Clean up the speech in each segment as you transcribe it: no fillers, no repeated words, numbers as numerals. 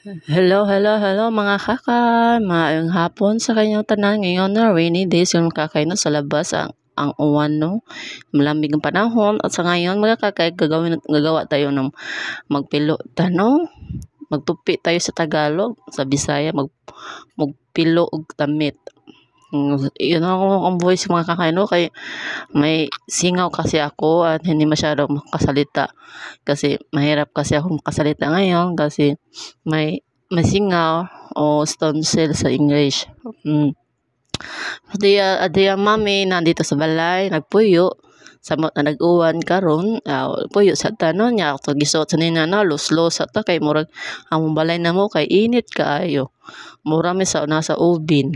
Hello, hello, hello mga kaka. Maayong hapon sa kanyang tanan ngayon na rainy days yung kakay na sa labas ang uwan no. Malamig ang panahon at sa ngayon mga kakay gagawa tayo ng magpilo no. Magtupi tayo sa Tagalog, sa Bisaya magpilo og tamit. Yun ang voice mga kakay no kay may singaw kasi ako at hindi masyadong makasalita kasi mahirap kasi ako makasalita ngayon kasi may singaw o tonsil sa English. Adi ang mami nandito sa balay nagpuyo samot na nag-uwan karon puyo sa tanon niya to gisuot sa nina na luslos sa ta kay murag ang balay na mo kay init kaayo mura mi sa nasa ubin.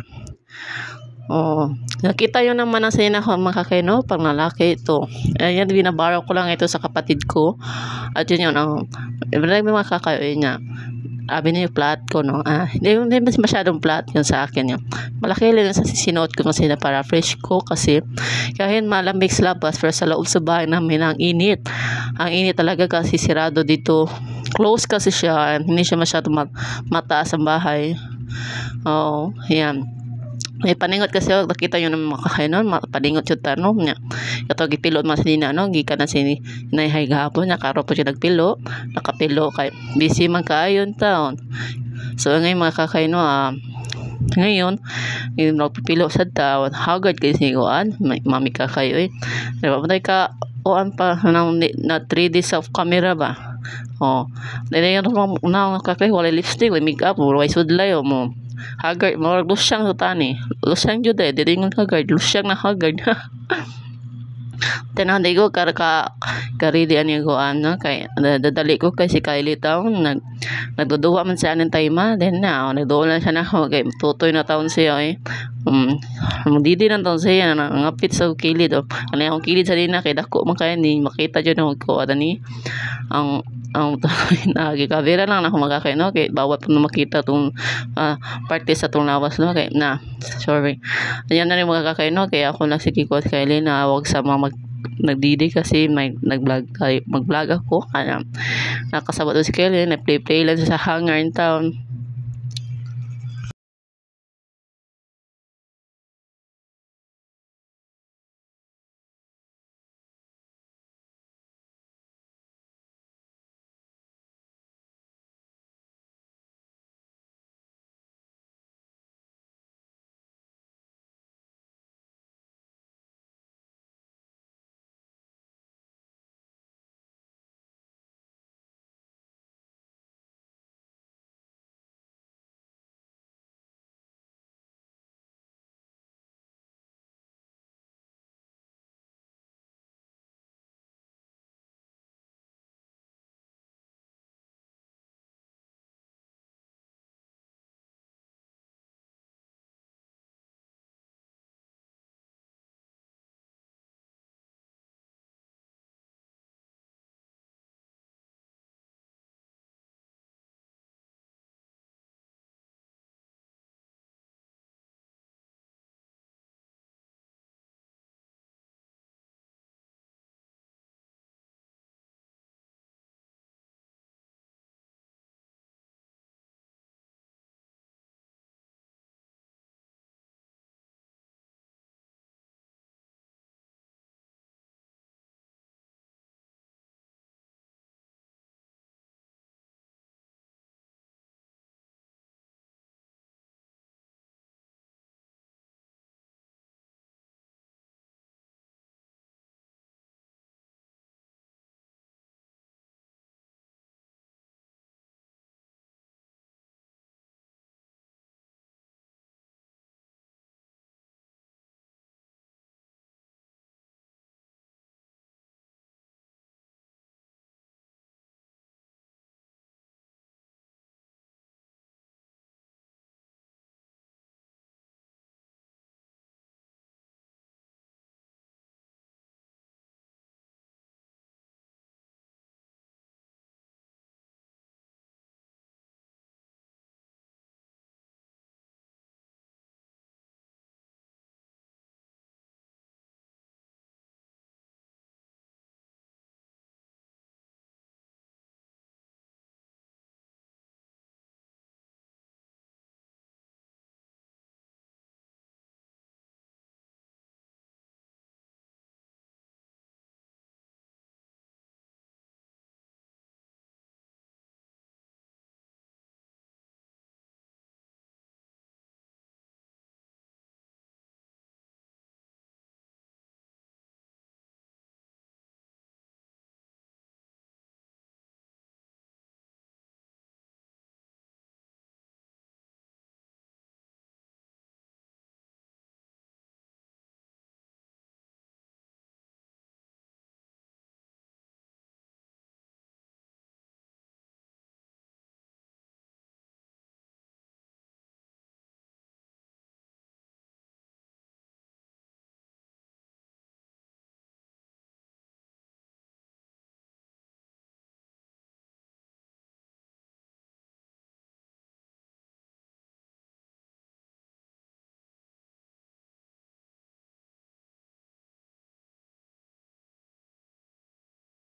Oo. Nakita yun naman ang sina ko makakeno pang lalaki ito. Ayan, binabaraw ko lang ito sa kapatid ko. At yun yun, may makakayo niya. Abi na yung flat ko, no? Hindi masyadong flat yun sa akin yun. Malaki lang sa sinuot ko kasi na para fresh ko kasi kahit malamig sa labas pero sa loob sa bahay namin ang init. Ang init talaga kasi sirado dito. Close kasi siya. Hindi siya masyadong mataas ang bahay. Oo, yan. May paningot kasi ako, nakita yun ng makakainon, paningot yung tanong niya. Ito, gipilo mas nina, no? Gikan na si Nayhay gahapon, nakaro po siya nagpilo, nakapilo kay busy man kaayon taon. So, ngayon mga kakaino, ngayon, yung nagpipilo sa taon, hagad kayo siniguan, mami kakayo eh. Diba, matay ka, oan pa na 3 days of camera ba? Oh, dahil yung nakakay, wala lipstick, wala makeup, wala sudlay, mo. Haggard mo lusyang to tani lusyang jud dili ngon haggard lusyang na haggard tanaw day ko karili ani ko ano kay dadali ko kay si Kylie taon nagduduwa man sa anin tayma then na nagduwa na siya na ako kay tutoy na taon siya eh didi na taon siya ngapit sa kilid ano yung kilid sa dina kay dako man kay ni makita jud na ko ani ang nagikabira lang na kumagakay no kay bawat pa makita tong parte sa tong lawas no kay na sorry ayan na rin magkakay no kaya ako nagsikikot kay Lina wag sa mga nagdidi kasi may mag-vlog ako kaya nakasabot si Kelly na play lang sa hangar in town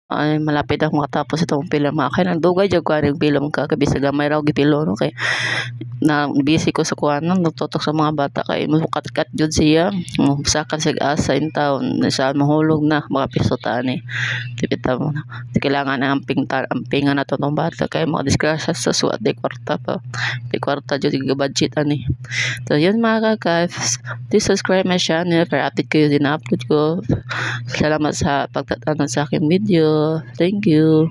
ay malapit ako makatapos itong film kay nagdugay jud ko ang film ka kay bisag gamay raw gipilo no kay na busy ko sa kuanon nagtutok sa mga bata kay mukat-kat jud siya mo sakan sig asa in town sa mahulog na mga piso tani tipita mo na kailangan ang ampingan na to ng bata kay mga disgrasya sa suat di kwarta pa di kwarta jud yung budget ani so yun mga guys please subscribe my channel para update kayo din upload ko salamat sa pagtatanong sa aking video. Thank you.